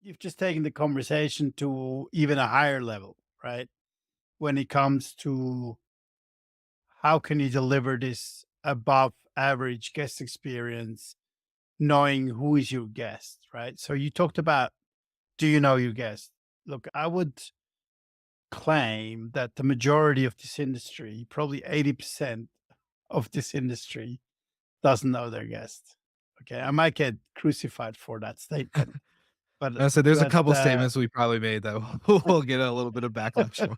you've just taken the conversation to even a higher level, right? When it comes to how can you deliver this above average guest experience, knowing who is your guest, right? So you talked about, do you know your guest? Look, I would claim that the majority of this industry, probably 80% of this industry, doesn't know their guest. Okay. I might get crucified for that statement, but, So there's a but, couple uh, statements we probably made that we'll get a little bit of backlash on.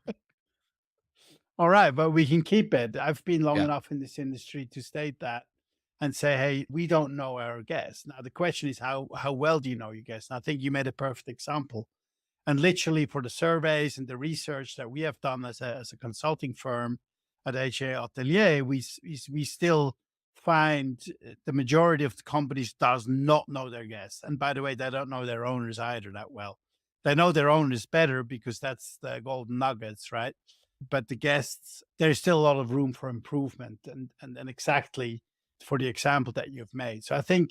all right, but we can keep it. I've been long Yeah. enough in this industry to state that and say, hey, we don't know our guests. Now the question is how well do you know your guests? And I think you made a perfect example. And literally for the surveys and the research that we have done as a consulting firm at HA Atelier, we still find the majority of the companies does not know their guests. And by the way, they don't know their owners either that well. They know their owners better because that's the golden nuggets, right? But the guests, there's still a lot of room for improvement and exactly for the example that you've made. So I think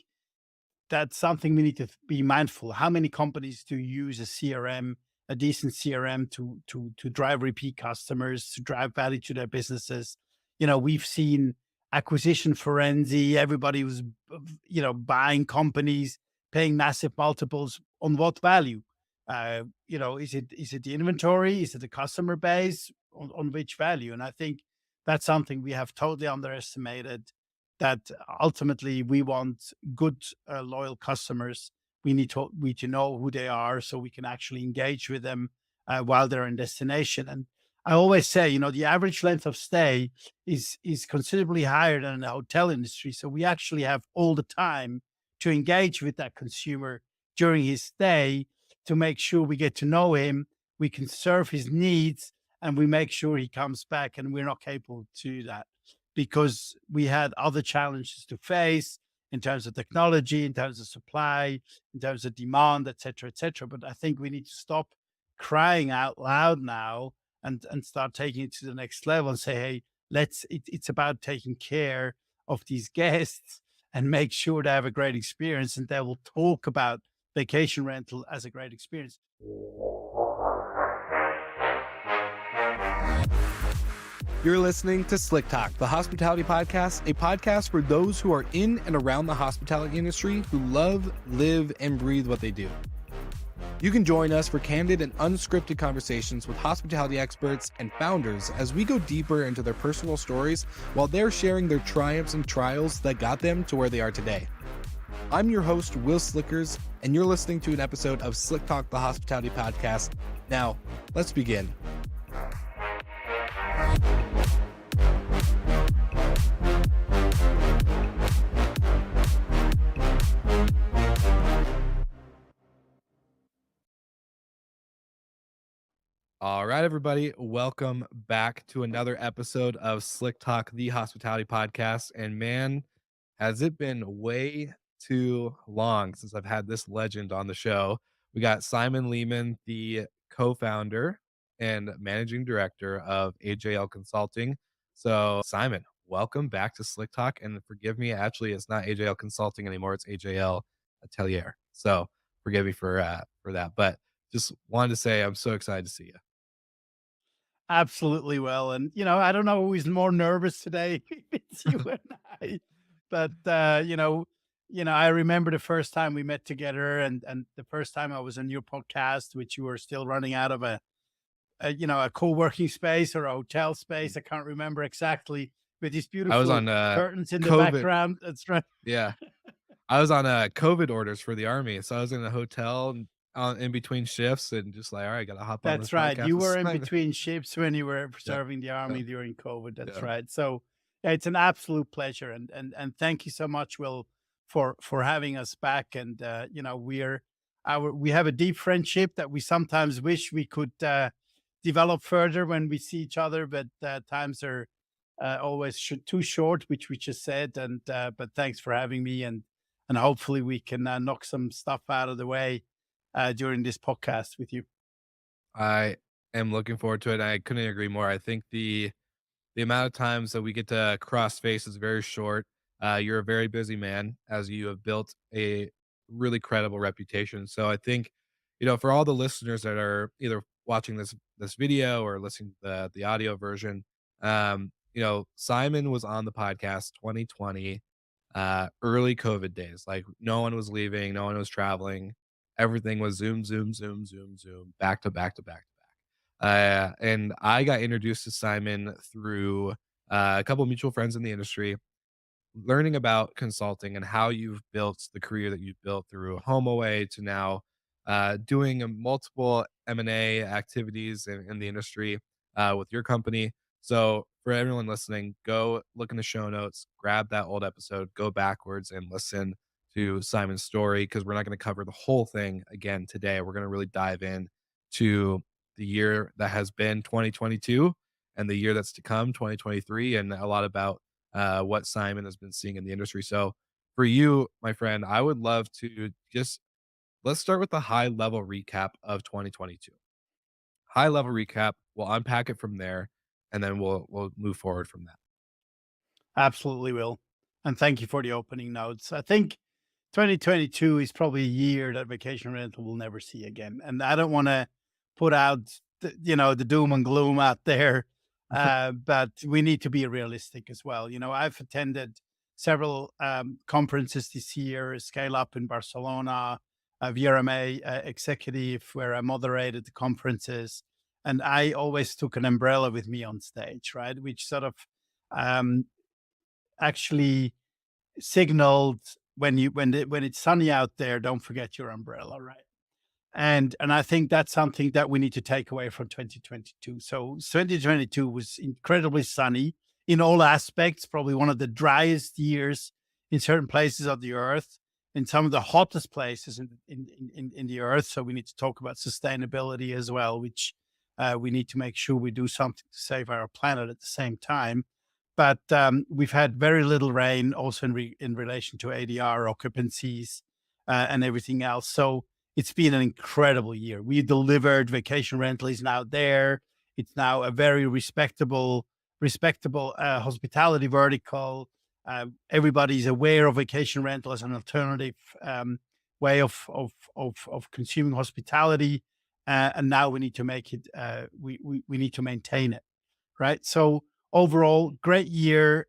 that's something we need to be mindful. How many companies do use a CRM, a decent CRM to drive repeat customers, to drive value to their businesses? We've seen acquisition frenzy. Everybody was, buying companies, paying massive multiples on what value? Is it the inventory? Is it the customer base? On which value? And I think that's something we have totally underestimated that ultimately we want good, loyal customers. We need to know who they are so we can actually engage with them while they're in destination. And I always say, the average length of stay is considerably higher than in the hotel industry. So we actually have all the time to engage with that consumer during his stay to make sure we get to know him, we can serve his needs, and we make sure he comes back. And we're not capable to do that because we had other challenges to face in terms of technology, in terms of supply, in terms of demand, et cetera, et cetera. But I think we need to stop crying out loud now and start taking it to the next level and say, hey, it's about taking care of these guests and make sure they have a great experience and they will talk about vacation rental as a great experience. You're listening to Slick Talk, the hospitality podcast, a podcast for those who are in and around the hospitality industry who love, live, and breathe what they do. You can join us for candid and unscripted conversations with hospitality experts and founders as we go deeper into their personal stories while they're sharing their triumphs and trials that got them to where they are today. I'm your host, Will Slickers, and you're listening to an episode of Slick Talk, the hospitality podcast. Now, let's begin. All right, everybody, welcome back to another episode of Slick Talk, the hospitality podcast. And man, has it been way too long since I've had this legend on the show. We got Simon Lehmann, the co-founder and managing director of AJL Consulting. So, Simon, welcome back to Slick Talk. And forgive me, actually, it's not AJL Consulting anymore; it's AJL Atelier. So, forgive me for that. But just wanted to say I'm so excited to see you. Absolutely well. And, I don't know who's more nervous today. It's you and I. But I remember the first time we met together and the first time I was on your podcast, which you were still running out of a co-working space or a hotel space. I can't remember exactly, with these I was beautiful on curtains in the COVID. background. That's right. Yeah. I was on COVID orders for the army. So I was in a hotel in between shifts and just like, all right, gotta hop on this That's right. podcast You with were in Simon. between ships when you were Yeah. serving the Yeah. army during COVID. That's Yeah. right. So yeah, it's an absolute pleasure, and thank you so much, Will, for having us back. And we have a deep friendship that we sometimes wish we could develop further when we see each other, but times are always too short, which we just said. And but thanks for having me, and hopefully we can knock some stuff out of the way during this podcast with you. I am looking forward to it. I couldn't agree more. I think the amount of times that we get to cross face is very short. You're a very busy man as you have built a really credible reputation. So I think For all the listeners that are either watching this video or listening to the audio version, Simon was on the podcast 2020, early COVID days. Like no one was leaving, no one was traveling. Everything was Zoom, Zoom, Zoom, Zoom, Zoom, back to back to back to back. And I got introduced to Simon through a couple of mutual friends in the industry, learning about consulting and how you've built the career that you've built through HomeAway to now doing multiple M&A activities in the industry with your company. So for everyone listening, go look in the show notes, grab that old episode, go backwards and listen to Simon's story because we're not going to cover the whole thing again today. We're going to really dive in to the year that has been 2022 and the year that's to come, 2023, and a lot about what Simon has been seeing in the industry. So, for you, my friend, I would love to just let's start with the high level recap of 2022. High level recap. We'll unpack it from there, and then we'll move forward from that. Absolutely will. And thank you for the opening notes. I think 2022 is probably a year that vacation rental will never see again. And I don't want to put out, the doom and gloom out there, but we need to be realistic as well. I've attended several conferences this year, Scale Up in Barcelona, VRMA Executive, where I moderated the conferences. And I always took an umbrella with me on stage, right? Which sort of um, actually signaled when it's sunny out there, don't forget your umbrella, right? And I think that's something that we need to take away from 2022. So 2022 was incredibly sunny in all aspects, probably one of the driest years in certain places of the earth, in some of the hottest places in the earth. So we need to talk about sustainability as well, which we need to make sure we do something to save our planet at the same time. But we've had very little rain also in relation to ADR occupancies and everything else. So it's been an incredible year. We delivered. Vacation rental is now there. It's now a very respectable hospitality vertical. Everybody's aware of vacation rental as an alternative way of consuming hospitality, and now we need to make it. We need to maintain it, right? So overall, great year.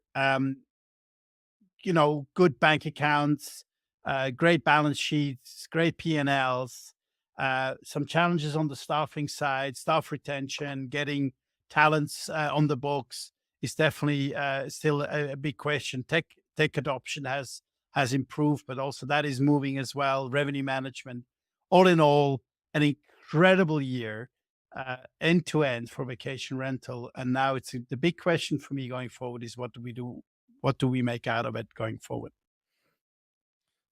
Good bank accounts, great balance sheets, great P&Ls, some challenges on the staffing side, staff retention, getting talents on the books is definitely still a big question. Tech adoption has improved, but also that is moving as well. Revenue management, all in all, an incredible year, end to end for vacation rental. And now the big question for me going forward is what do we do? What do we make out of it going forward?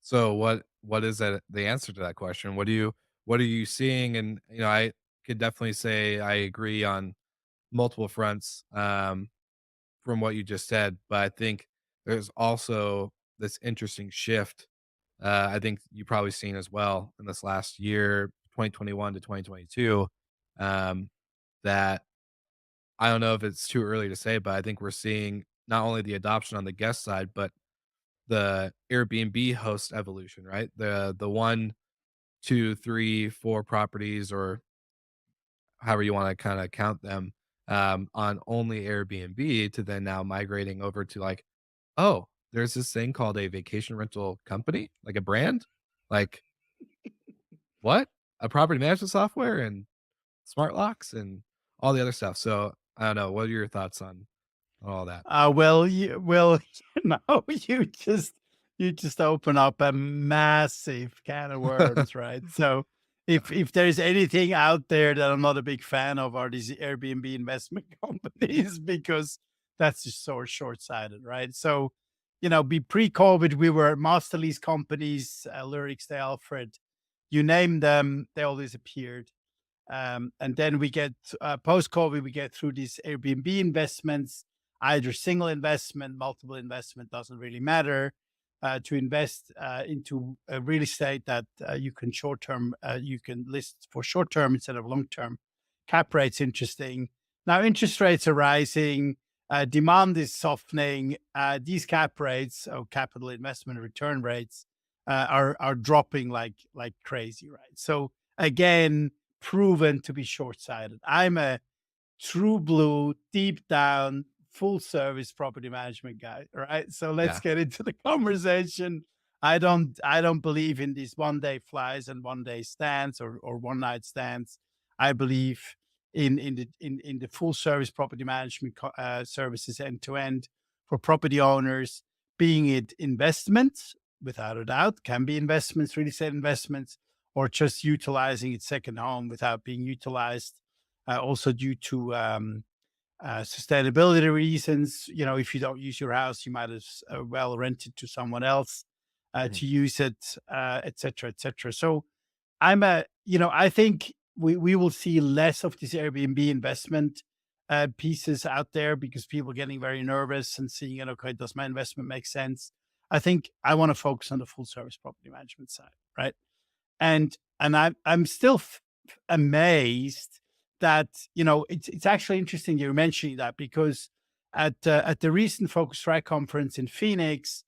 So, what is that? The answer to that question? What are you seeing? And I could definitely say I agree on multiple fronts. From what you just said, but I think there's also this interesting shift. I think you've probably seen as well in this last year, 2021 to 2022, that I don't know if it's too early to say, but I think we're seeing not only the adoption on the guest side, but the Airbnb host evolution, right? The one, two, three, four properties, or however you want to kind of count them, on only Airbnb to then now migrating over to like, oh, there's this thing called a vacation rental company, like a brand, like what? A property management software and smart locks and all the other stuff. So I don't know. What are your thoughts on all that? You just open up a massive can of worms, right? So if there's anything out there that I'm not a big fan of are these Airbnb investment companies because that's just so short-sighted, right? So, be pre-COVID, we were master lease companies, Lyrics, the Alfred, you name them, they always appeared. And then we get post COVID, we get through these Airbnb investments, either single investment, multiple investment, doesn't really matter. To invest into a real estate that you can list for short term instead of long term. Cap rates interesting. Now interest rates are rising. Demand is softening. These cap rates, or capital investment return rates, are dropping like crazy, right? So again, proven to be short sighted. I'm a true blue, deep down, full service property management guy, right? So let's Yeah. get into the conversation. I don't believe in these one day flies and one day stands or one night stands. I believe in the full service property management services end to end for property owners, being it investments, without a doubt, can be investments, real estate investments, or just utilizing its second home without being utilized also due to sustainability reasons. You know, if you don't use your house, you might as well rent it to someone else Mhm. to use it, et cetera, et cetera. So I think we will see less of this Airbnb investment pieces out there because people are getting very nervous and seeing, okay, does my investment make sense? I think I want to focus on the full service property management side, right? And I'm still amazed that it's actually interesting you're mentioning that because at the recent Focusrite conference in Phoenix,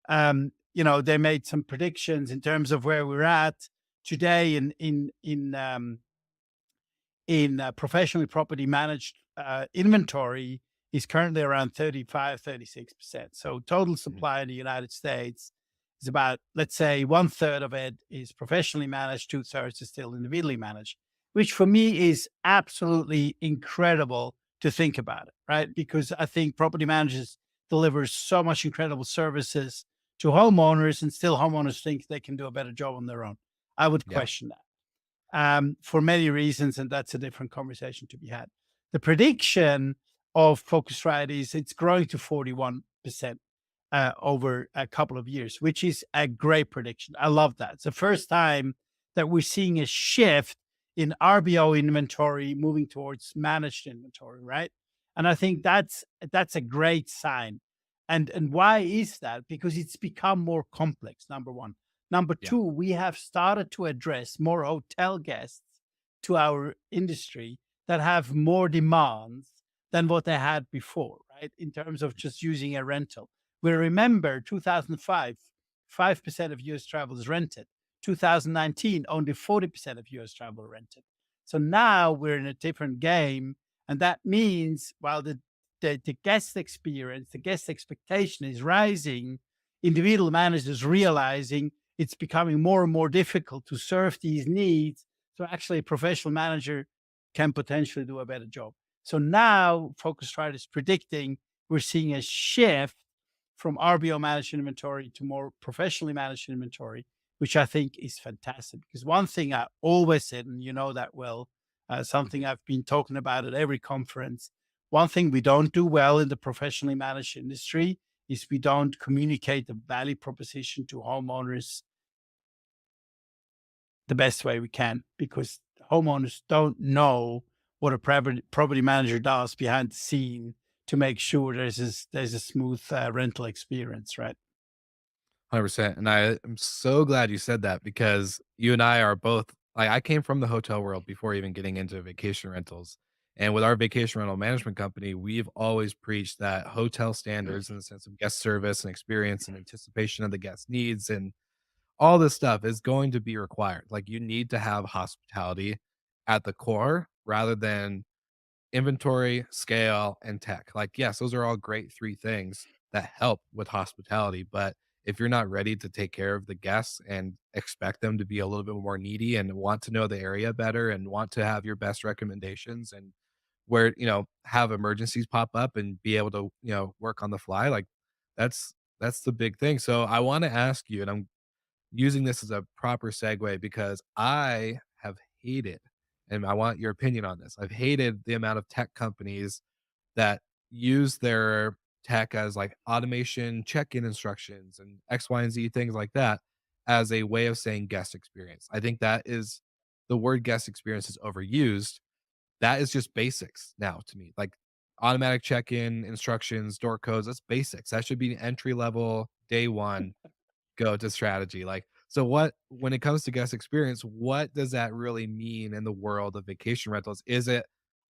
they made some predictions in terms of where we're at today in professionally property managed inventory is currently around 35-36%. So total Mhm. supply in the United States is about, let's say, one third of it is professionally managed, two thirds is still individually managed, which for me is absolutely incredible to think about it, right? Because I think property managers deliver so much incredible services to homeowners, and still homeowners think they can do a better job on their own. I would Yeah. question that for many reasons, and that's a different conversation to be had. The prediction of Focusrite is it's growing to 41% over a couple of years, which is a great prediction. I love that. It's the first time that we're seeing a shift in RBO inventory moving towards managed inventory, right? And I think that's a great sign. And why is that? Because it's become more complex, number one. Number Yeah. two, we have started to address more hotel guests to our industry that have more demands than what they had before, right? In terms of just using a rental. We remember 2005, 5% of US travel is rented. 2019, only 40% of US travel rented. So now we're in a different game. And that means while the guest experience, the guest expectation is rising, individual managers realizing it's becoming more and more difficult to serve these needs. So actually, a professional manager can potentially do a better job. So now, Focusrite is predicting we're seeing a shift from RBO managed inventory to more professionally managed inventory, which I think is fantastic. Because one thing I always said, and you know that well, something I've been talking about at every conference. One thing we don't do well in the professionally managed industry is we don't communicate the value proposition to homeowners the best way we can because homeowners don't know what a property manager does behind the scene to make sure there's a smooth rental experience, right? 100%. And I am so glad you said that because you and I are both like, I came from the hotel world before even getting into vacation rentals. And with our vacation rental management company, we've always preached that hotel standards in the sense of guest service and experience and anticipation of the guest needs and all this stuff is going to be required. Like, you need to have hospitality at the core rather than inventory, scale, and tech. Like, yes, those are all great 3 things that help with hospitality, but if you're not ready to take care of the guests and expect them to be a little bit more needy and want to know the area better and want to have your best recommendations and where, have emergencies pop up and be able to, work on the fly, like, that's the big thing. So, I wanna ask you, and I'm using this as a proper segue because I have hated, and I want your opinion on this. I've hated the amount of tech companies that use their tech as like automation check-in instructions and X, Y, and Z things like that as a way of saying guest experience. I think that is the word guest experience is overused. That is just basics now to me. Like automatic check-in instructions, door codes, that's basics. That should be entry level, day one go to strategy. Like, so what when it comes to guest experience, what does that really mean in the world of vacation rentals? Is it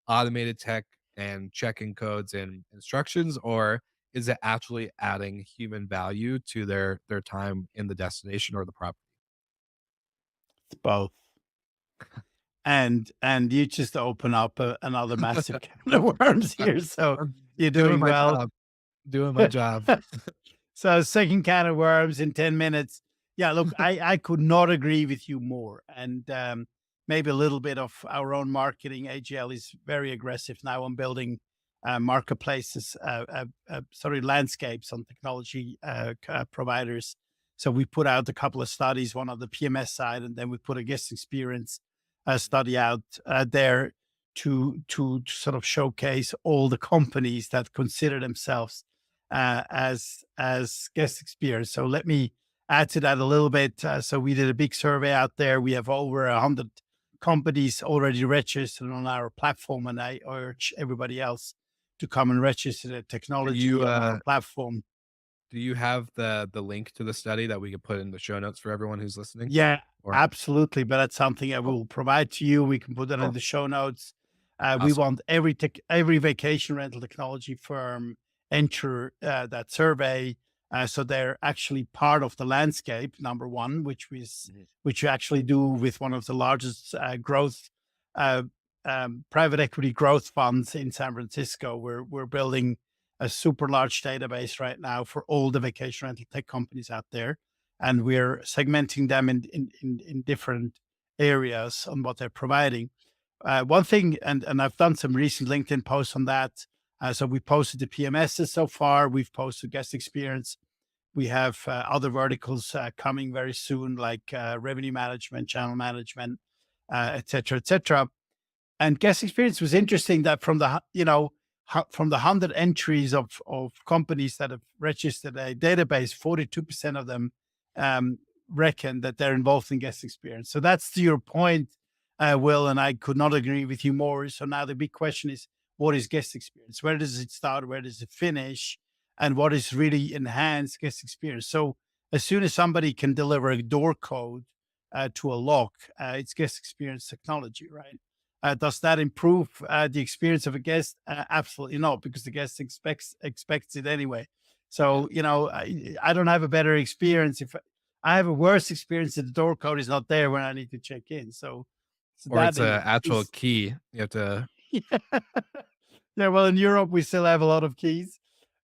automated tech and check-in codes and instructions, or is it actually adding human value to their time in the destination or the property? It's both. And you just open up another massive can of worms here. So I'm you're doing doing my well. job, doing my job. So second can of worms in 10 minutes. Yeah, look, I could not agree with you more. And maybe a little bit of our own marketing. AGL is very aggressive now on building marketplaces, sorry, landscapes on technology providers. So we put out a couple of studies, one on the PMS side, and then we put a guest experience study out there to sort of showcase all the companies that consider themselves as guest experience. So let me add to that a little bit. So we did a big survey out there. We have over 100 companies already registered on our platform, and I urge everybody else to come and register their Do technology you on our platform. do you have the link to the study that we could put in the show notes for everyone who's listening? Yeah, Or absolutely. But that's something I cool, will provide to you. We can put that in cool, the show notes. We awesome. want every vacation rental technology firm enter that survey, so they're actually part of the landscape. Number one, Mhm. which you actually do with one of the largest growth uh, private equity growth funds in San Francisco. We're building a super large database right now for all the vacation rental tech companies out there, and we're segmenting them in different areas on what they're providing. One thing, and I've done some recent LinkedIn posts on that. So we posted the PMSs so far. We've posted guest experience. We have other verticals coming very soon, like revenue management, channel management, et cetera, et cetera. And guest experience was interesting that from the from the 100 entries of companies that have registered a database, 42% of them um, reckon that they're involved in guest experience. So that's to your point, Will, and I could not agree with you more. So now the big question is, what is guest experience? Where does it start? Where does it finish? And what is really enhanced guest experience? So as soon as somebody can deliver a door code to a lock, it's guest experience technology, right? Does that improve the experience of a guest? Absolutely not, because the guest expects it anyway. Yeah. So I don't have a better experience if I have a worse experience if the door code is not there when I need to check in. So Or that it's a actual is key. You have to yeah. Yeah. Well, in Europe we still have a lot of keys,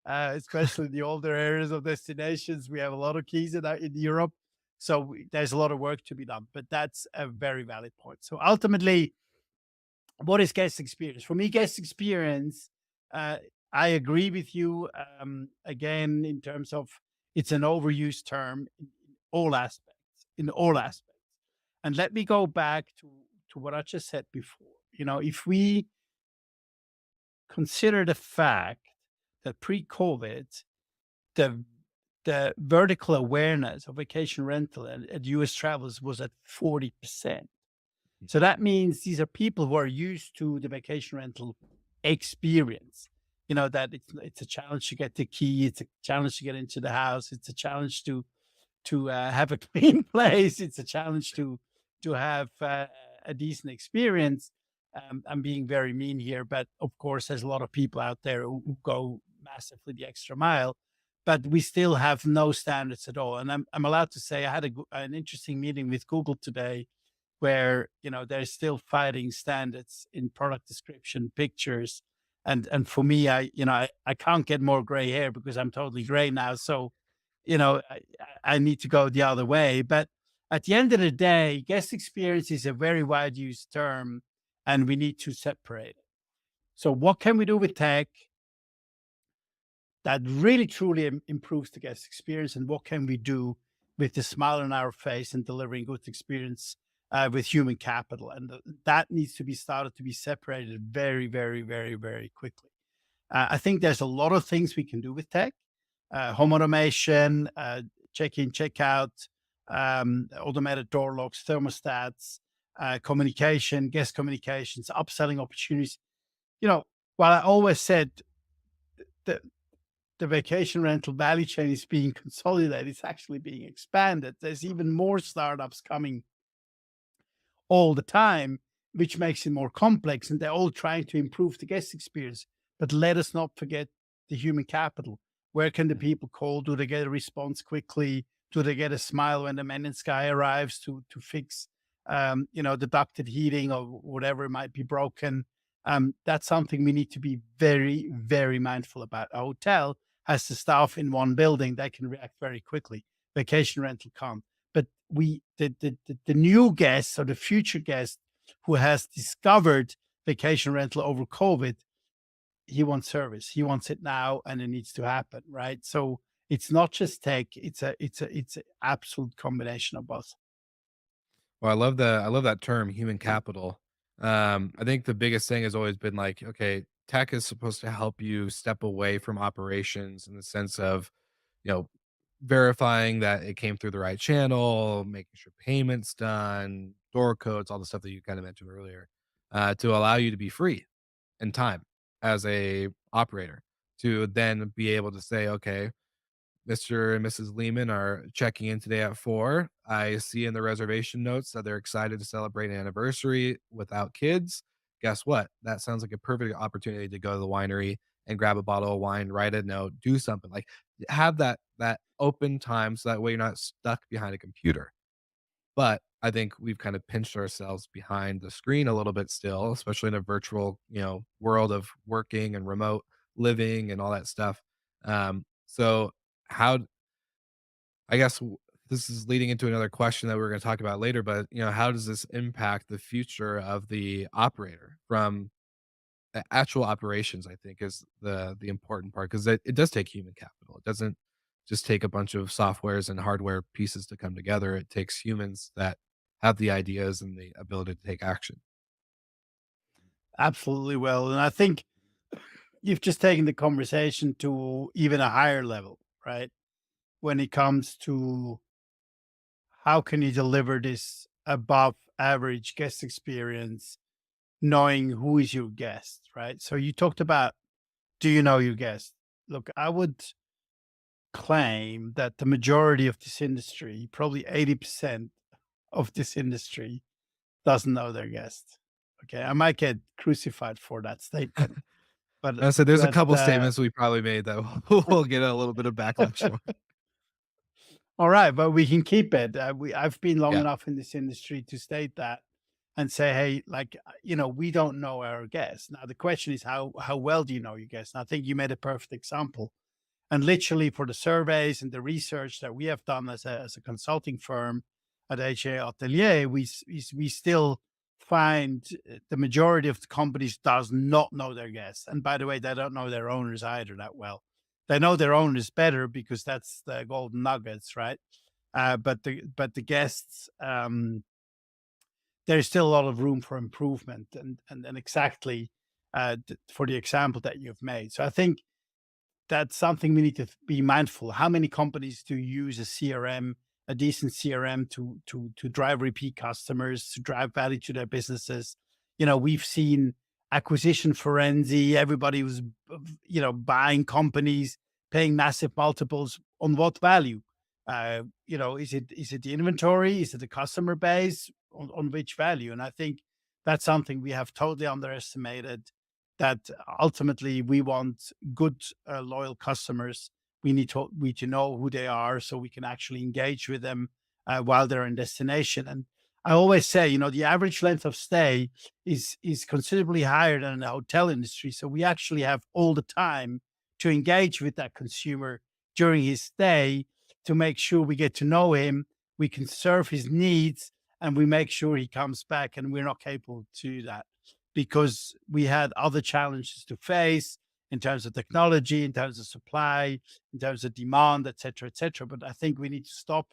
especially in the older areas of destinations. We have a lot of keys in Europe, so there's a lot of work to be done. But that's a very valid point. So ultimately, what is guest experience? For me, guest experience, uh, I agree with you. Again, in terms of it's an overused term in all aspects, in all aspects. And let me go back to what I just said before. If we consider the fact that pre-COVID, the the vertical awareness of vacation rental at US travelers was at 40%. So that means these are people who are used to the vacation rental experience. That it's a challenge to get the key, it's a challenge to get into the house, it's a challenge to have a clean place, it's a challenge to have a decent experience. I'm being very mean here, but of course, there's a lot of people out there who go massively the extra mile. But we still have no standards at all. And I'm allowed to say I had an interesting meeting with Google today where they're still fighting standards in product description pictures, and for me, I can't get more gray hair because I'm totally gray now, so I need to go the other way. But at the end of the day, guest experience is a very wide used term, and we need to separate it. So what can we do with tech that really truly improves the guest experience, and what can we do with the smile on our face and delivering good experience with human capital? And that needs to be started to be separated very, very, very, very quickly. I think there's a lot of things we can do with tech, home automation, check in, check out, automated door locks, thermostats, communication, guest communications, upselling opportunities. you know while I always said that the vacation rental value chain is being consolidated, it's actually being expanded. There's even more startups coming all the time, which makes it more complex. And they're all trying to improve the guest experience. But let us not forget the human capital. Where can the people call? Do they get a response quickly? Do they get a smile when the maintenance guy arrives to fix the ducted heating or whatever might be broken. That's something we need to be very, very mindful about. A hotel has the staff in one building that can react very quickly. Vacation rental can't. But the new guest or the future guest who has discovered vacation rental over COVID, he wants service. He wants it now, and it needs to happen, right? So it's not just tech; it's an absolute combination of both. Well, I love that term, human capital. I think the biggest thing has always been like, okay, tech is supposed to help you step away from operations in the sense of, you know, verifying that it came through the right channel, making sure payments done, door codes, all the stuff that you kind of mentioned earlier, to allow you to be free in time as a operator to then be able to say, okay, Mr. and Mrs. Lehman are checking in today at 4. I see in the reservation notes that they're excited to celebrate an anniversary without kids. Guess what? That sounds like a perfect opportunity to go to the winery and grab a bottle of wine, write a note, do something. Like have that open time so that way you're not stuck behind a computer. But I think we've kind of pinched ourselves behind the screen a little bit still, especially in a virtual, world of working and remote living and all that stuff. So how I guess this is leading into another question that we're going to talk about later, but how does this impact the future of the operator from actual operations? I think is the important part because it does take human capital. It doesn't just take a bunch of softwares and hardware pieces to come together. It takes humans that have the ideas and the ability to take action. Absolutely well, and I think you've just taken the conversation to even a higher level, right? When it comes to how can you deliver this above average guest experience, knowing who is your guest, right? So you talked about, do you know your guest? Look, I would claim that the majority of this industry, probably 80% of this industry, doesn't know their guest. Okay, I might get crucified for that statement, but I said there's a but couple statements we probably made that we'll get a little bit of backlash for. all right, but we can keep it. I've been long Yeah. enough in this industry to state that and say, hey, like we don't know our guests. Now the question is how well do you know your guests? And I think you made a perfect example. And literally for the surveys and the research that we have done as a consulting firm at HA Atelier, we still find the majority of the companies does not know their guests. And by the way, they don't know their owners either that well. They know their owners better because that's the golden nuggets, right? But the guests, there's still a lot of room for improvement, and exactly for the example that you've made. So I think that's something we need to be mindful. How many companies do use a CRM, a decent CRM to drive repeat customers, to drive value to their businesses? We've seen acquisition frenzy. Everybody was, buying companies, paying massive multiples on what value? Is it the inventory? Is it the customer base? On which value? And I think that's something we have totally underestimated, that ultimately we want good, loyal customers. We need to know who they are so we can actually engage with them while they're in destination. And I always say, the average length of stay is considerably higher than in the hotel industry. So we actually have all the time to engage with that consumer during his stay to make sure we get to know him, we can serve his needs, and we make sure he comes back. And we're not capable to do that because we had other challenges to face in terms of technology, in terms of supply, in terms of demand, et cetera, et cetera. But I think we need to stop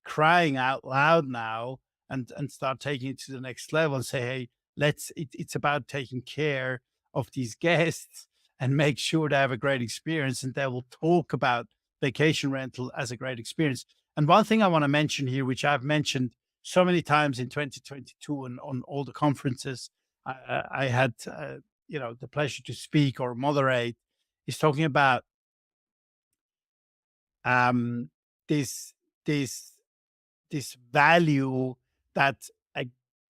crying out loud now and start taking it to the next level and say, hey, it's about taking care of these guests and make sure they have a great experience, and they will talk about vacation rental as a great experience. And one thing I want to mention here, which I've mentioned so many times in 2022 and on all the conferences I had, the pleasure to speak or moderate, is talking about um, this this this value that a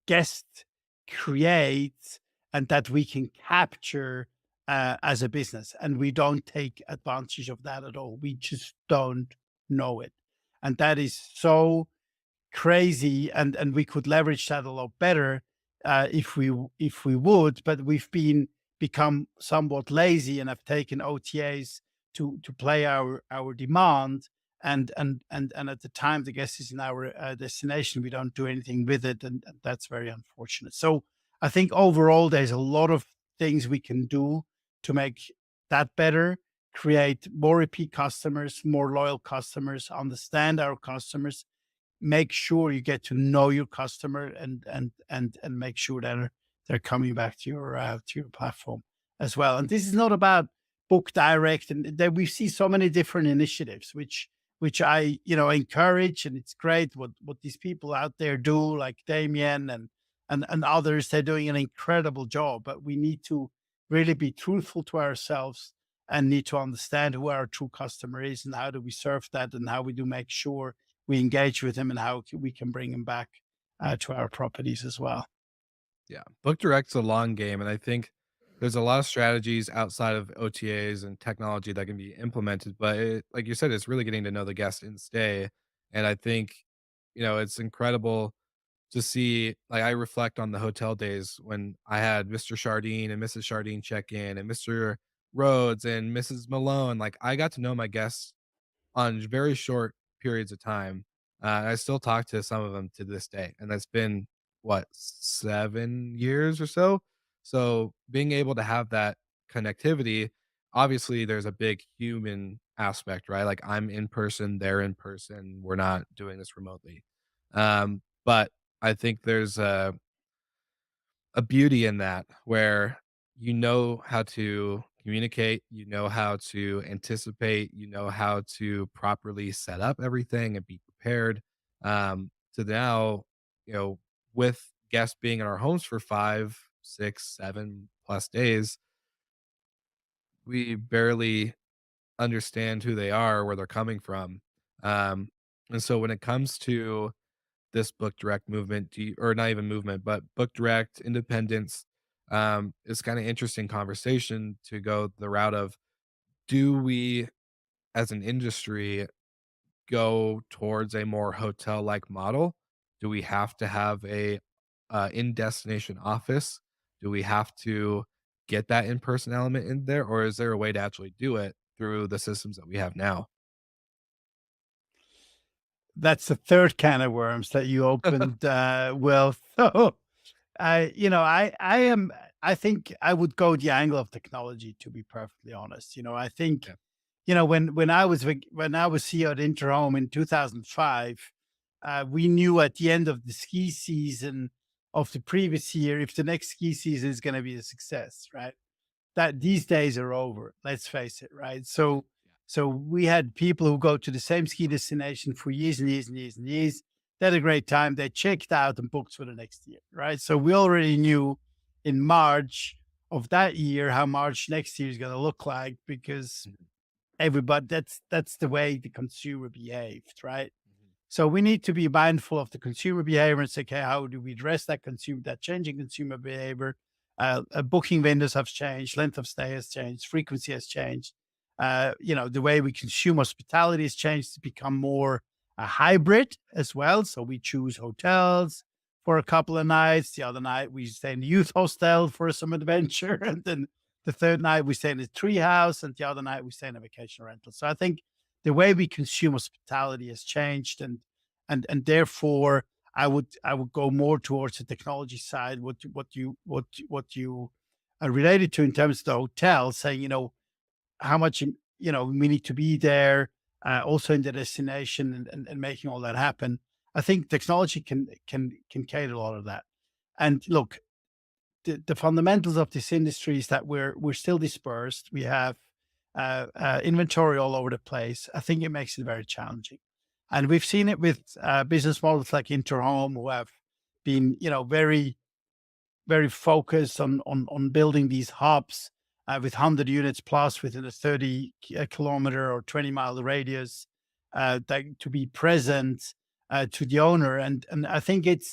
guest creates and that we can capture as a business, and we don't take advantage of that at all. We just don't know it, and that is so crazy, and we could leverage that a lot better if we would. But we've become somewhat lazy and have taken OTAs to play our demand. And at the time the guest is in our destination, we don't do anything with it, and that's very unfortunate. So I think overall there's a lot of things we can do to make that better, create more repeat customers, more loyal customers, understand our customers, make sure you get to know your customer, and make sure that they're coming back to your platform as well. And this is not about book direct, and that we see so many different initiatives which I encourage, and it's great what these people out there do, like Damien and others. They're doing an incredible job, but we need to really be truthful to ourselves and need to understand who our true customer is and how do we serve that, and how we do make sure we engage with them, and how we can bring them back to our properties as well. Yeah, book direct's a long game, and I think there's a lot of strategies outside of OTAs and technology that can be implemented, but like you said, it's really getting to know the guest and stay. And I think, it's incredible to see. Like, I reflect on the hotel days when I had Mr. Chardine and Mrs. Chardine check in, and Mr. Rhodes and Mrs. Malone. Like, I got to know my guests on very short periods of time. I still talk to some of them to this day, and that's been what, 7 years or so. So being able to have that connectivity, obviously, there's a big human aspect, right? Like, I'm in person, they're in person. We're not doing this remotely. But I think there's a beauty in that where you know how to communicate, you know how to anticipate, you know how to properly set up everything and be prepared. To now, you know, with guests being in our homes for 5, 6, 7+ days, we barely understand who they are, where they're coming from. Um, and so when it comes to this book direct movement, or not even movement, but book direct independence, is kind of interesting conversation to go the route of, do we as an industry go towards a more hotel like model? Do we have to have a in destination office? Do we have to get that in person element in there, or is there a way to actually do it through the systems that we have now? That's the third can of worms that you opened, Will. So I think I would go the angle of technology, to be perfectly honest. I think, Yeah. when I was CEO at Interhome in 2005, we knew at the end of the ski season of the previous year if the next ski season is going to be a success, right? That these days are over. Let's face it, right? So we had people who go to the same ski destination for years and years and years and years. They had a great time. They checked out and booked for the next year, right? So we already knew in March of that year how March next year is going to look like, because Mhm, everybody that's the way the consumer behaved, right? mhm, So we need to be mindful of the consumer behavior and say, okay, how do we address that changing consumer behavior? Booking windows have changed, length of stay has changed, frequency has changed. The way we consume hospitality has changed to become more a hybrid as well. So we choose hotels for a couple of nights. The other night we stay in the youth hostel for some adventure, and then the third night we stay in the tree house, and the other night we stay in a vacation rental. So I think the way we consume hospitality has changed, and therefore I would go more towards the technology side. What you related to in terms of the hotel, saying how much we need to be there, also in the destination, and making all that happen. I think technology can cater a lot of that. And look, the fundamentals of this industry is that we're still dispersed. We have inventory all over the place. I think it makes it very challenging, and we've seen it with business models like Interhome, who have been very focused on building these hubs with 100 units plus within a 30 kilometer or 20-mile radius, to be present to the owner. And I think it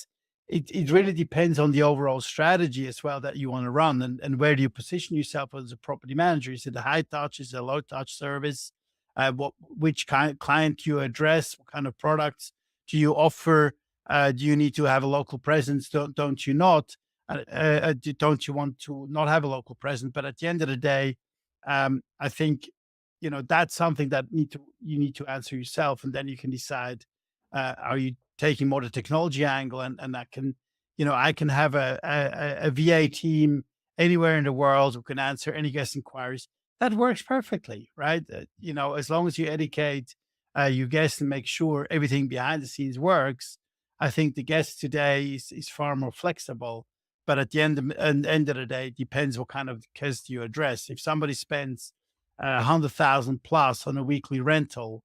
really depends on the overall strategy as well that you want to run, and where do you position yourself as a property manager? Is it a high touch? Is it a low touch service? Which kind of client you address? What kind of products do you offer? Do you need to have a local presence? Don't you not? Don't you want to not have a local presence? But at the end of the day, I think that's something that you need to answer yourself, and then you can decide: are you taking more the technology angle, and I can, I can have a VA team anywhere in the world who can answer any guest inquiries. That works perfectly, right? As long as you educate your guests and make sure everything behind the scenes works, I think the guest today is far more flexible. But at the end of the day, it depends what kind of guest you address. If somebody spends 100,000 plus on a weekly rental,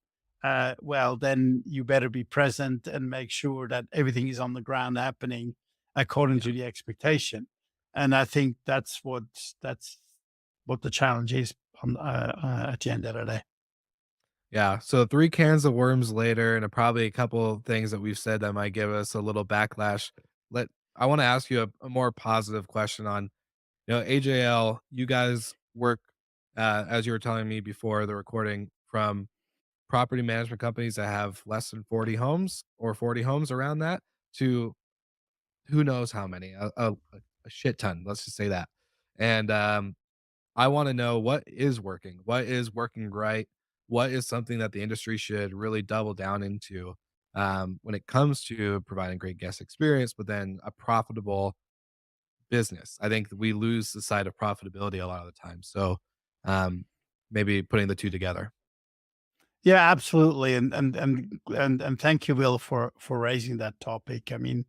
well, then you better be present and make sure that everything is on the ground happening according Yeah. to the expectation. And I think that's what the challenge is at the end of the day. Yeah. So 3 cans of worms later, and probably a couple of things that we've said that might give us a little backlash. Let I want to ask you a more positive question on, AJL, you guys work, as you were telling me before the recording, from property management companies that have less than 40 homes or 40 homes around that to who knows how many, a shit ton. Let's just say that. And I want to know what is working right, what is something that the industry should really double down into when it comes to providing great guest experience, but then a profitable business. I think we lose the sight of profitability a lot of the time. So um, maybe putting the two together. Yeah, absolutely. And thank you, Will, for raising that topic. I mean,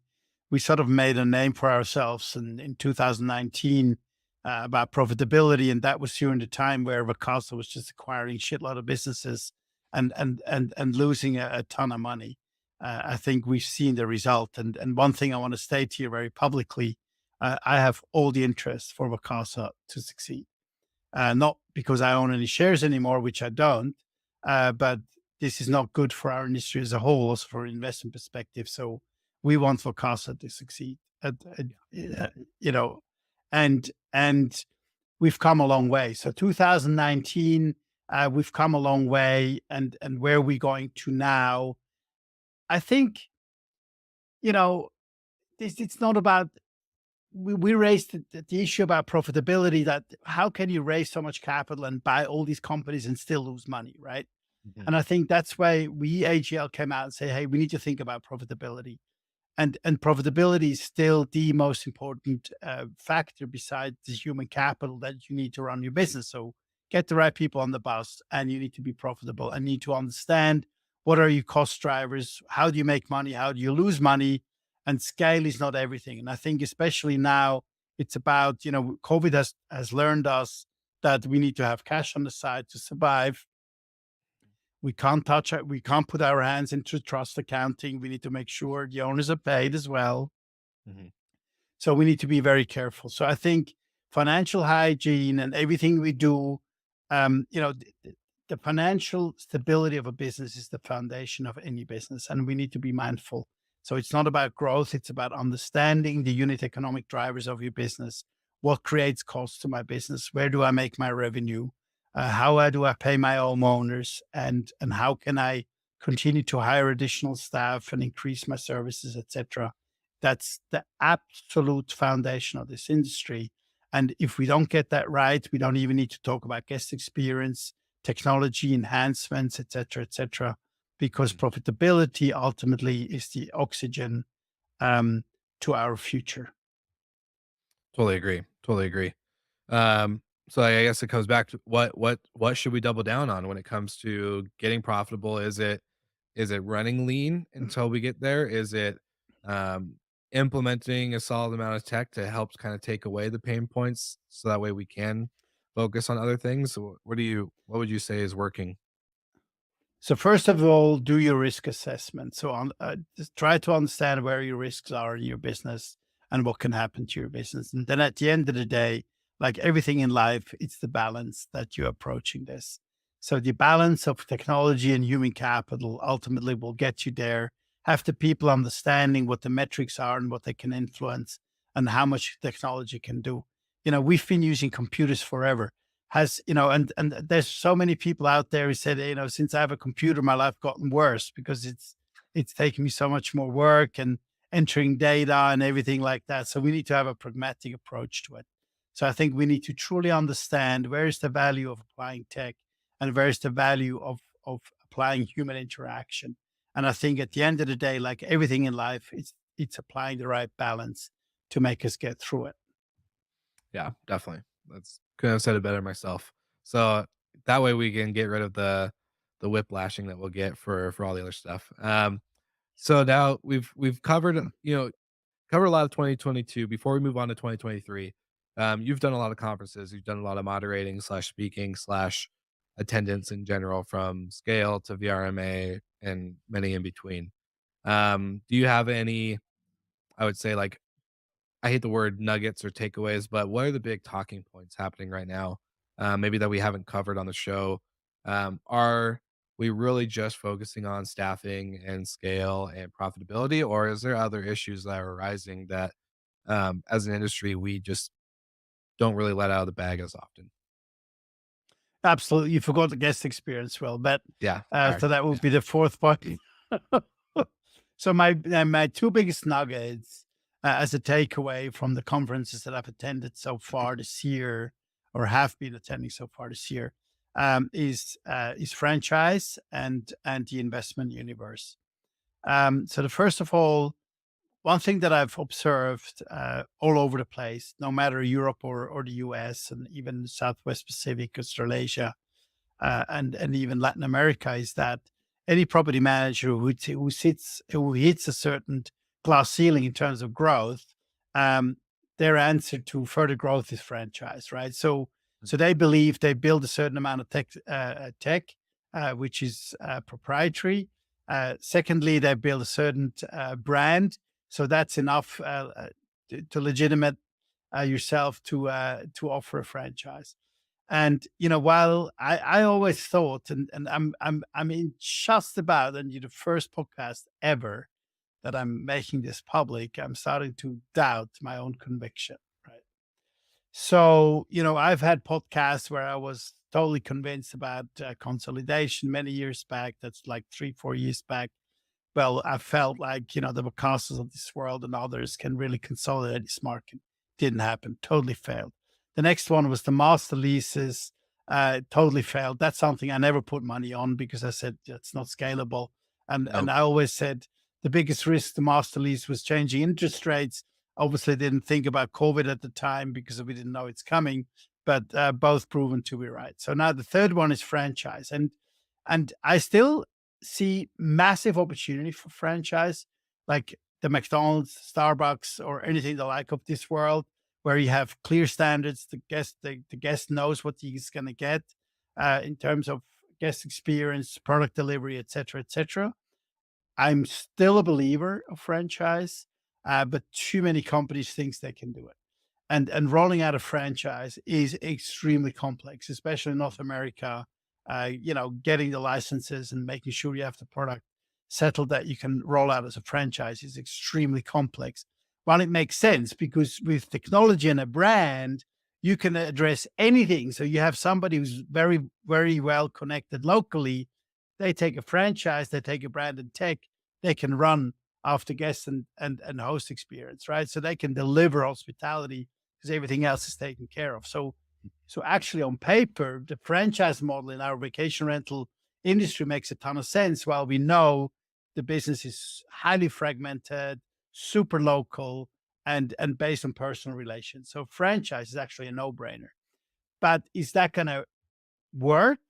we sort of made a name for ourselves in 2019 about profitability, and that was during the time where Vacasa was just acquiring shitload of businesses and losing a ton of money. I think we've seen the result. And one thing I want to state here very publicly, I have all the interest for Vacasa to succeed. Not because I own any shares anymore, which I don't, but this is not good for our industry as a whole, also for an investment perspective. So we want Vocasa to succeed. Uh, you know, and we've come a long way. So 2019, we've come a long way, and where are we going to now? I think it's not about we raised the issue about profitability, that how can you raise so much capital and buy all these companies and still lose money, right? Mhm. And I think that's why we AGL came out and say, hey, we need to think about profitability. And profitability is still the most important factor besides the human capital that you need to run your business. So get the right people on the bus, and you need to be profitable and need to understand what are your cost drivers, how do you make money, how do you lose money, and scale is not everything. And I think especially now, it's about COVID has learned us that we need to have cash on the side to survive. We can't touch it. We can't put our hands into trust accounting. We need to make sure the owners are paid as well. Mhm. So we need to be very careful. So I think financial hygiene and everything we do, the financial stability of a business is the foundation of any business, and we need to be mindful. So it's not about growth; it's about understanding the unit economic drivers of your business. What creates costs to my business? Where do I make my revenue? How do I pay my homeowners? And how can I continue to hire additional staff and increase my services, etc. That's the absolute foundation of this industry. And if we don't get that right, we don't even need to talk about guest experience, technology enhancements, et cetera, because Mhm. profitability ultimately is the oxygen um, to our future. Totally agree. Totally agree. So I guess it comes back to what should we double down on when it comes to getting profitable? Is it running lean until we get there? Is it um, implementing a solid amount of tech to help kind of take away the pain points so that way we can focus on other things? So what would you say is working? So first of all, do your risk assessment. So just try to understand where your risks are in your business and what can happen to your business. And then at the end of the day, like everything in life, it's the balance that you're approaching this. So the balance of technology and human capital ultimately will get you there. Have the people understanding what the metrics are and what they can influence and how much technology can do. We've been using computers forever. And there's so many people out there who said, since I have a computer, my life gotten worse because it's taking me so much more work and entering data and everything like that. So we need to have a pragmatic approach to it. So I think we need to truly understand where is the value of applying tech and where is the value of applying human interaction. And I think at the end of the day, like everything in life, it's applying the right balance to make us get through it. Yeah, definitely. That's couldn't have said it better myself. So that way we can get rid of the whiplashing that we'll get for all the other stuff. So now we've covered, covered a lot of 2022. Before we move on to 2023, you've done a lot of conferences. You've done a lot of moderating slash speaking slash attendance in general, from Scale to VRMA and many in between. Do you have any, I would say, like, I hate the word nuggets or takeaways, but what are the big talking points happening right now? Maybe that we haven't covered on the show. Are we really just focusing on staffing and scale and profitability, or is there other issues that are arising that, as an industry, we just don't really let out of the bag as often? Absolutely. You forgot the guest experience. Well, but Yeah, sorry. so that would be the fourth point. So my two biggest nuggets as a takeaway from the conferences that I've attended so far this year, or have been attending so far this year, is franchise and the investment universe. So the first of all, one thing that I've observed all over the place, no matter Europe or the US and even Southwest Pacific, Australasia, and even Latin America, is that any property manager who hits a certain glass ceiling in terms of growth, um, their answer to further growth is franchise, right? So they believe they build a certain amount of tech, which is proprietary. Secondly, they build a certain brand, so that's enough to legitimate yourself to offer a franchise. And while I always thought, and I'm in just about, and you're the first podcast ever that I'm making this public, I'm starting to doubt my own conviction. Right. So I've had podcasts where I was totally convinced about consolidation many years back. That's like 3-4 years back. Well, I felt like, the Picassos of this world and others can really consolidate this market. Didn't happen. Totally failed. The next one was the master leases. Totally failed. That's something I never put money on because I said it's not scalable. And No. I always said the biggest risk to master lease was changing interest rates. Obviously, didn't think about COVID at the time because we didn't know it's coming, but both proven to be right. So now the third one is franchise, and I still see massive opportunity for franchise, like the McDonald's, Starbucks, or anything the like of this world, where you have clear standards. The guest knows what he's going to get in terms of guest experience, product delivery, etc., etc. I'm still a believer of franchise, but too many companies thinks they can do it. And rolling out a franchise is extremely complex, especially in North America. Getting the licenses and making sure you have the product settled that you can roll out as a franchise is extremely complex. While it makes sense because with technology and a brand, you can address anything. So you have somebody who's very, very well connected locally. They take a franchise, they take a brand and tech, they can run after guests and host experience, right? So they can deliver hospitality because everything else is taken care of. So actually, on paper, the franchise model in our vacation rental industry makes a ton of sense. While we know the business is highly fragmented, super local, and based on personal relations. So franchise is actually a no-brainer. But is that going to work?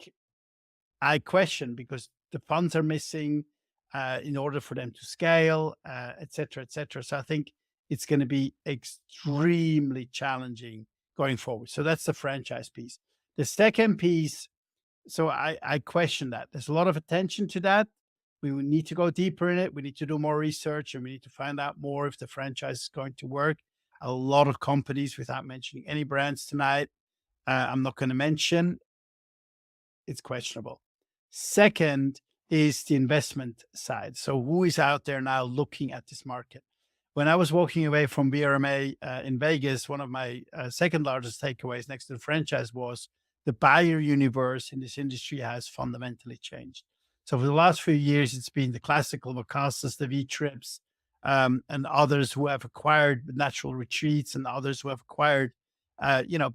I question because the funds are missing in order for them to scale, et cetera, et cetera. So I think it's going to be extremely challenging going forward. So that's the franchise piece. The second piece, so I question that. There's a lot of attention to that. We will need to go deeper in it. We need to do more research and we need to find out more if the franchise is going to work. A lot of companies, without mentioning any brands tonight, I'm not going to mention, it's questionable. Second is the investment side. So who is out there now looking at this market? When I was walking away from BRMA in Vegas, one of my second largest takeaways next to the franchise was the buyer universe in this industry has fundamentally changed. So for the last few years, it's been the classical Vacasas, the V-Trips, and others who have acquired natural retreats and others who have acquired,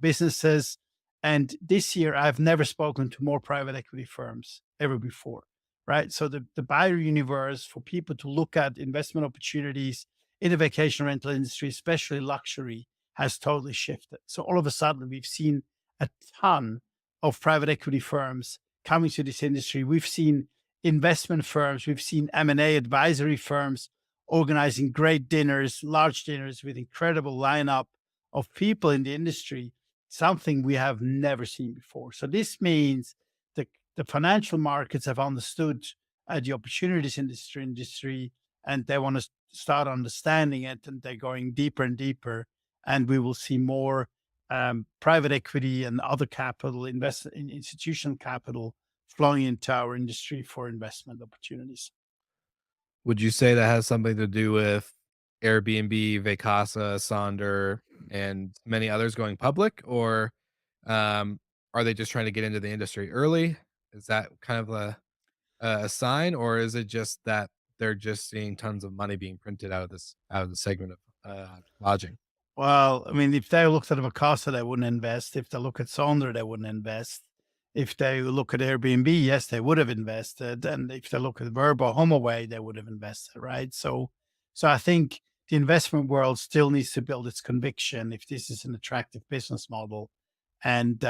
businesses. And this year, I've never spoken to more private equity firms ever before, right? So the buyer universe for people to look at investment opportunities in the vacation rental industry, especially luxury, has totally shifted. So all of a sudden, we've seen a ton of private equity firms coming to this industry. We've seen investment firms, we've seen M&A advisory firms organizing great dinners, large dinners with incredible lineup of people in the industry, something we have never seen before. So this means the financial markets have understood the opportunities in this industry, and they want to start understanding it, and they're going deeper and deeper. And we will see more private equity and other capital, institutional capital flowing into our industry for investment opportunities. Would you say that has something to do with Airbnb, Vacasa, Sonder, and many others going public, or um, are they just trying to get into the industry early? Is that kind of a sign, or is it just that they're just seeing tons of money being printed out of the segment of lodging? Well, I mean, if they looked at Vacasa, they wouldn't invest. If they look at Sonder, they wouldn't invest. If they look at Airbnb, yes, they would have invested. And if they look at Verbo, HomeAway, they would have invested, right? So I think the investment world still needs to build its conviction if this is an attractive business model, and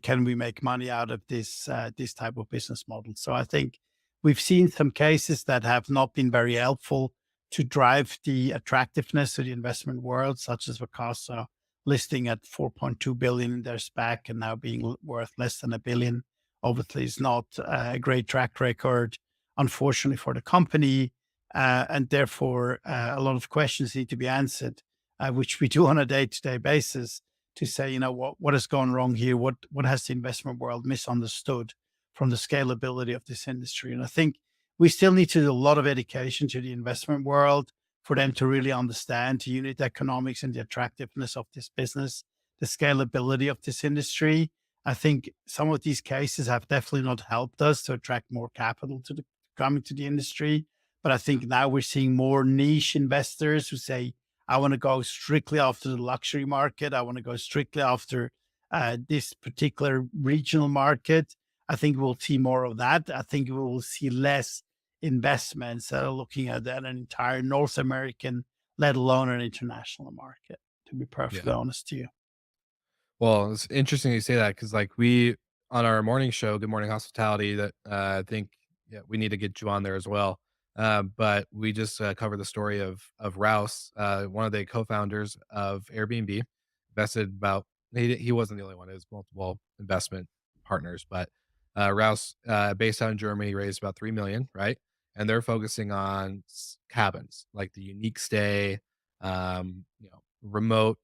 can we make money out of this type of business model? So I think we've seen some cases that have not been very helpful to drive the attractiveness of the investment world, such as Vacasa listing at 4.2 billion in their SPAC and now being worth less than a billion. Obviously, is not a great track record, unfortunately, for the company. And therefore, a lot of questions need to be answered, which we do on a day to day basis to say, what has gone wrong here? What has the investment world misunderstood from the scalability of this industry? And I think we still need to do a lot of education to the investment world for them to really understand the unit economics and the attractiveness of this business, the scalability of this industry. I think some of these cases have definitely not helped us to attract more capital to the coming to the industry. But I think now we're seeing more niche investors who say, I want to go strictly after the luxury market. I want to go strictly after this particular regional market. I think we'll see more of that. I think we will see less investments that are looking at an entire North American, let alone an international market, to be perfectly Yeah. honest to you. Well, it's interesting you say that because, like, we on our morning show, Good Morning Hospitality, that I think yeah, we need to get you on there as well. But we just covered the story of Rouse, one of the co-founders of Airbnb, invested about he wasn't the only one; it was multiple investment partners. But Rouse, based out in Germany, raised about 3 million, right? And they're focusing on cabins, like the unique stay, remote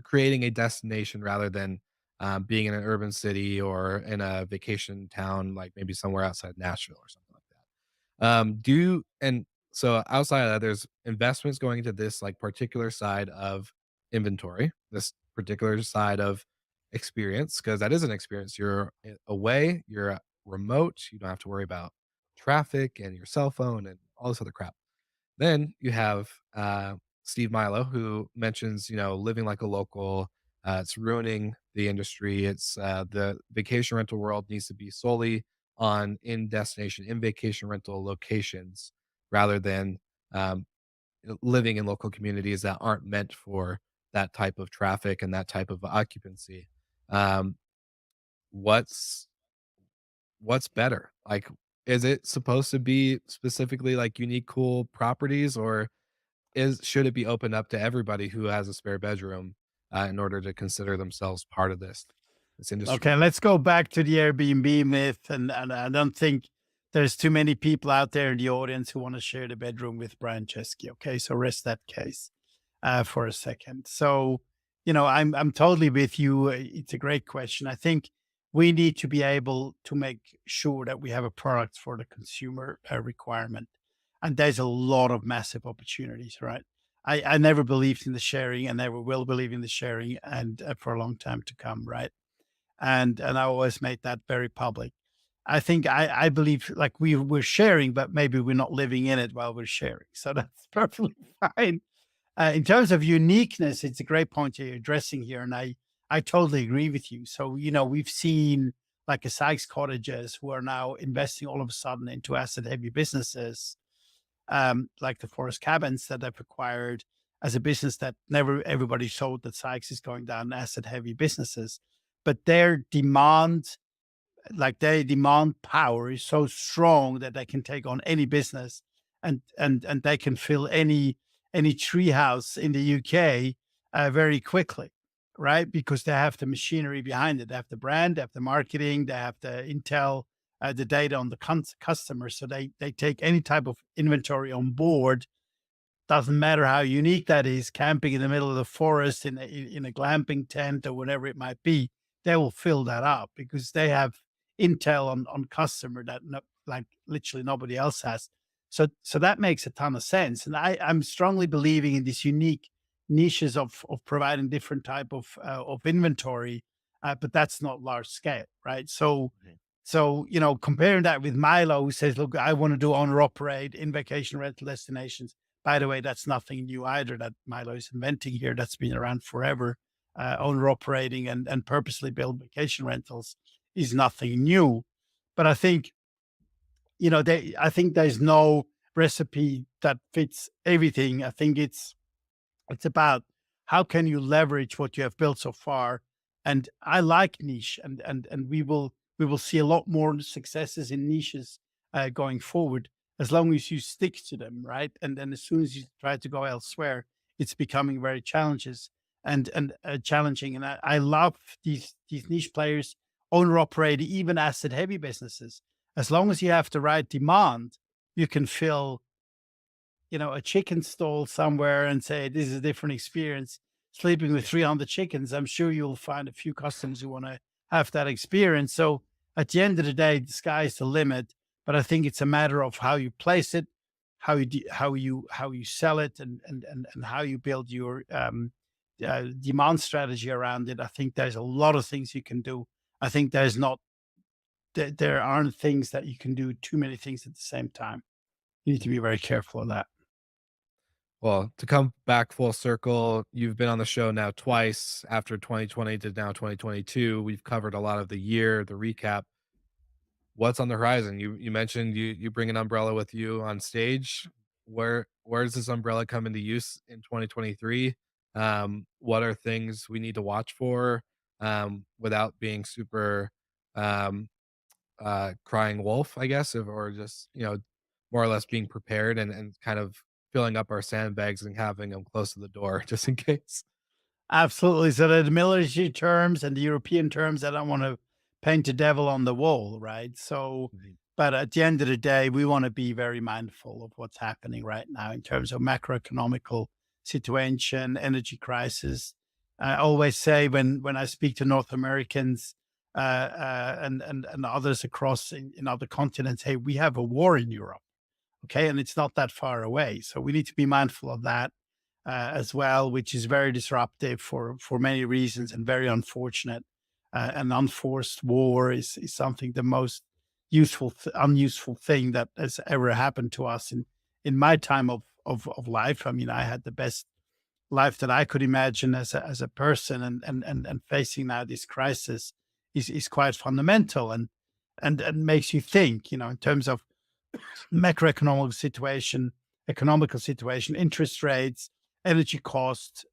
creating a destination rather than being in an urban city or in a vacation town, like maybe somewhere outside Nashville or something like that. Do you, and so outside of that, there's investments going into this like particular side of inventory, this particular side of experience, because that is an experience. You're away, you're remote, you don't have to worry about traffic and your cell phone and all this other crap. Then you have Steve Milo, who mentions, living like a local. It's ruining the industry. It's the vacation rental world needs to be solely on in destination, in vacation rental locations, rather than um, living in local communities that aren't meant for that type of traffic and that type of occupancy. Um, what's what's better? Like, is it supposed to be specifically like unique, cool properties, or should it be opened up to everybody who has a spare bedroom, in order to consider themselves part of this industry? Okay, let's go back to the Airbnb myth. And I don't think there's too many people out there in the audience who want to share the bedroom with Brian Chesky. Okay, so rest that case for a second. So, I'm totally with you. It's a great question. I think we need to be able to make sure that we have a product for the consumer requirement, and there's a lot of massive opportunities, right? I never believed in the sharing, and never will believe in the sharing, and for a long time to come, right? And I always made that very public. I think I believe like we're sharing, but maybe we're not living in it while we're sharing. So that's perfectly fine. In terms of uniqueness, it's a great point you're addressing here, and I totally agree with you. So we've seen like a Sykes Cottages who are now investing all of a sudden into asset heavy businesses, like the Forest Cabins that they've acquired as a business that never everybody thought that Sykes is going down asset heavy businesses, but their demand like their demand power is so strong that they can take on any business and they can fill any treehouse in the UK very quickly, right? Because they have the machinery behind it. They have the brand, they have the marketing, they have the intel, the data on the customer. So they take any type of inventory on board, doesn't matter how unique that is, camping in the middle of the forest in a glamping tent or whatever it might be, they will fill that up because they have intel on customer that like literally nobody else has. So that makes a ton of sense. And I'm strongly believing in these unique niches of providing different type of inventory, but that's not large scale, right? So comparing that with Milo, who says, "Look, I want to do owner operate in vacation rental destinations." By the way, that's nothing new either that Milo is inventing here. That's been around forever. Owner operating and purposely built vacation rentals is nothing new. But I think, I think there's no recipe that fits everything. I think it's about how can you leverage what you have built so far. And I like niche, and we will see a lot more successes in niches going forward as long as you stick to them, right? And then as soon as you try to go elsewhere, it's becoming very challenges and challenging. And I love these niche players, owner operator, even asset heavy businesses. As long as you have the right demand, you can fill a chicken stall somewhere and say, this is a different experience. Sleeping with 300 chickens, I'm sure you'll find a few customers who want to have that experience. So at the end of the day, the sky's the limit. But I think it's a matter of how you place it, how you sell it, and how you build your demand strategy around it. I think there's a lot of things you can do. I think there aren't things that you can do too many things at the same time. You need to be very careful of that. Well, to come back full circle, you've been on the show now twice after 2020 to now 2022. We've covered a lot of the year, the recap. What's on the horizon? You mentioned you bring an umbrella with you on stage. Where does this umbrella come into use in 2023? What are things we need to watch for without being super um, crying wolf, I guess, or just more or less being prepared and kind of filling up our sandbags and having them close to the door just in case. Absolutely. So the military terms and the European terms, I don't want to paint the devil on the wall, right? So, Mhm. but at the end of the day, we want to be very mindful of what's happening right now in terms of macroeconomical situation, energy crisis. I always say when I speak to North Americans and others across in other continents, hey, we have a war in Europe, okay, and it's not that far away. So we need to be mindful of that as well, which is very disruptive for many reasons and very unfortunate. An unforced war is something the most unuseful thing that has ever happened to us in my time of life. I mean, I had the best life that I could imagine as a person, and facing now this crisis is quite fundamental and makes you think, in terms of macroeconomic situation, economical situation, interest rates, energy costs.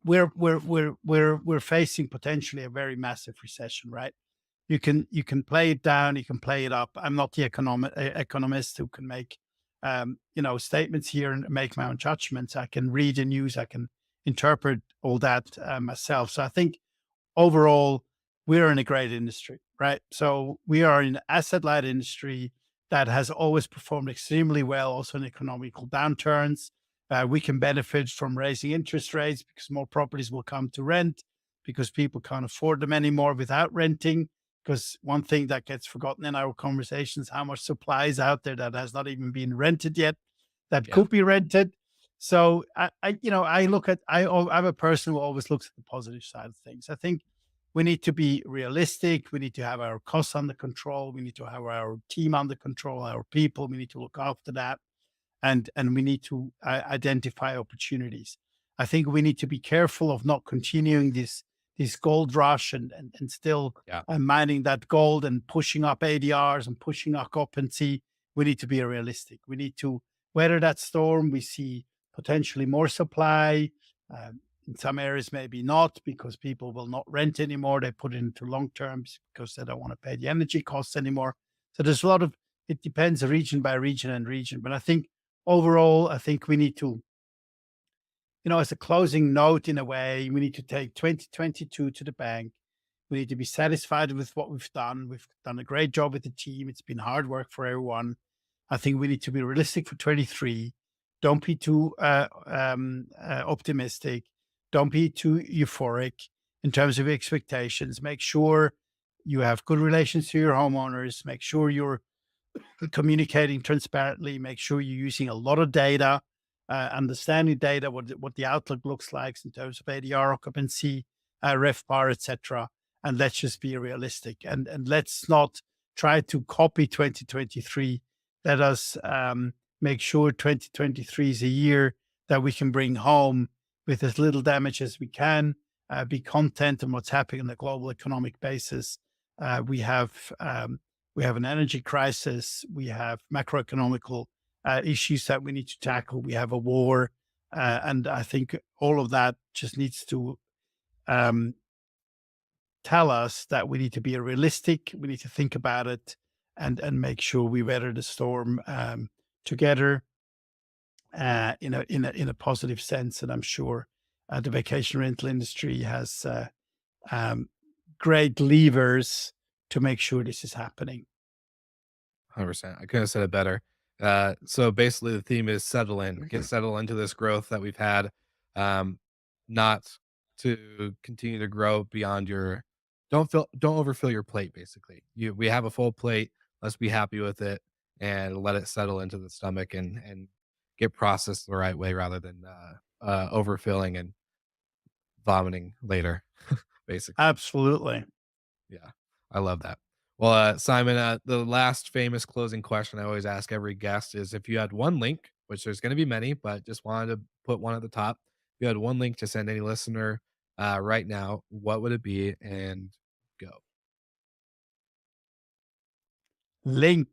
We're facing potentially a very massive recession, right? You can play it down, you can play it up. I'm not the economist who can make statements here and make my own judgments. I can read the news, I can interpret all that myself. So I think overall, we're in a great industry, right? So we are in asset light industry that has always performed extremely well, also in economical downturns. We can benefit from raising interest rates because more properties will come to rent because people can't afford them anymore without renting. Because one thing that gets forgotten in our conversations, how much supply is out there that has not even been rented yet, that Yeah. could be rented. So I look at, I'm a person who always looks at the positive side of things. I think we need to be realistic. We need to have our costs under control. We need to have our team under control, our people. We need to look after that, and we need to identify opportunities. I think we need to be careful of not continuing this gold rush and still Yeah. mining that gold and pushing up ADRs and pushing up occupancy. We need to be realistic. We need to weather that storm. We see potentially more supply. In some areas, maybe not, because people will not rent anymore. They put it into long terms because they don't want to pay the energy costs anymore. So there's a lot of, it depends region by region and region. But I think overall, I think we need to, as a closing note, in a way, we need to take 2022 to the bank. We need to be satisfied with what we've done. We've done a great job with the team. It's been hard work for everyone. I think we need to be realistic for 23. Don't be too optimistic. Don't be too euphoric in terms of expectations. Make sure you have good relations to your homeowners. Make sure you're communicating transparently. Make sure you're using a lot of data, understanding data, what the outlook looks like in terms of ADR occupancy, RevPAR, etc. And let's just be realistic, and let's not try to copy 2023. Let us make sure 2023 is a year that we can bring home with as little damage as we can. Be content on what's happening on a global economic basis. We have an energy crisis. We have macroeconomical issues that we need to tackle. We have a war, and I think all of that just needs to tell us that we need to be realistic. We need to think about it and make sure we weather the storm together in a positive sense. And I'm sure the vacation rental industry has great levers to make sure this is happening. 100%. I couldn't have said it better. So basically, the theme is settle in, get settled into this growth that we've had, not to continue to grow beyond your. Don't overfill your plate. Basically, we have a full plate. Let's be happy with it and let it settle into the stomach and get processed the right way rather than overfilling and vomiting later. Basically. Absolutely. Yeah, I love that. Well, Simon, the last famous closing question I always ask every guest is if you had one link, which there's going to be many, but just wanted to put one at the top. If you had one link to send any listener right now, what would it be? And go. Link.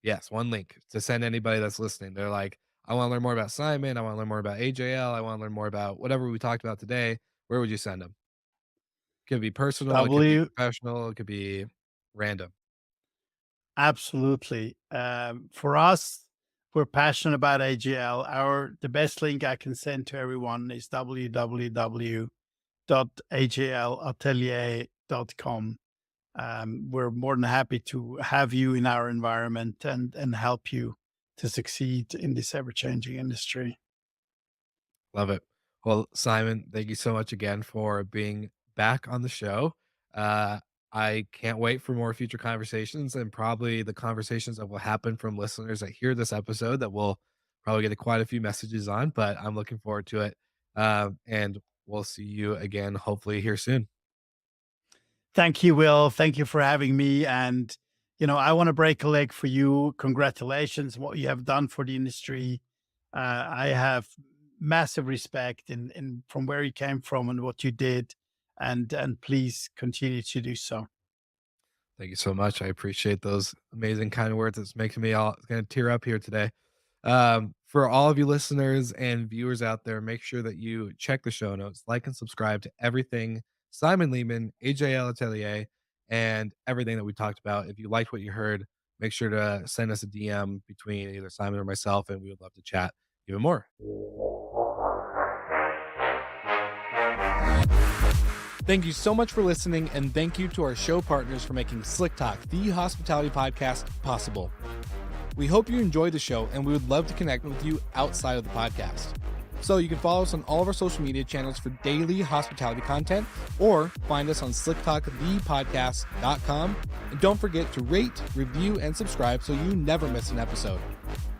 Yes, one link to send anybody that's listening. They're like, I want to learn more about Simon. I want to learn more about AJL. I want to learn more about whatever we talked about today. Where would you send them? Could be personal. It could be W. professional. It could be random. Absolutely. For us, we're passionate about AGL. The best link I can send to everyone is www.aglatelier.com. We're more than happy to have you in our environment and help you to succeed in this ever-changing industry. Love it. Well, Simon, thank you so much again for being back on the show. I can't wait for more future conversations and probably the conversations that will happen from listeners that hear this episode that we'll probably get quite a few messages on, but I'm looking forward to it. And we'll see you again, hopefully here soon. Thank you, Will. Thank you for having me. And, I want to break a leg for you. Congratulations, what you have done for the industry. I have massive respect in from where you came from and what you did. And please continue to do so. Thank you so much. I appreciate those amazing kind words. It's making me all going to tear up here today. For all of you listeners and viewers out there, make sure that you check the show notes, like and subscribe to everything Simon Lehmann, AJL Atelier, and everything that we talked about. If you liked what you heard, make sure to send us a DM between either Simon or myself, and we would love to chat even more. Thank you so much for listening, and thank you to our show partners for making Slick Talk, the hospitality podcast, possible. We hope you enjoyed the show, and we would love to connect with you outside of the podcast. So you can follow us on all of our social media channels for daily hospitality content, or find us on slicktalkthepodcast.com. And don't forget to rate, review, and subscribe so you never miss an episode.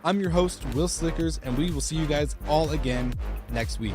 I'm your host, Will Slickers, and we will see you guys all again next week.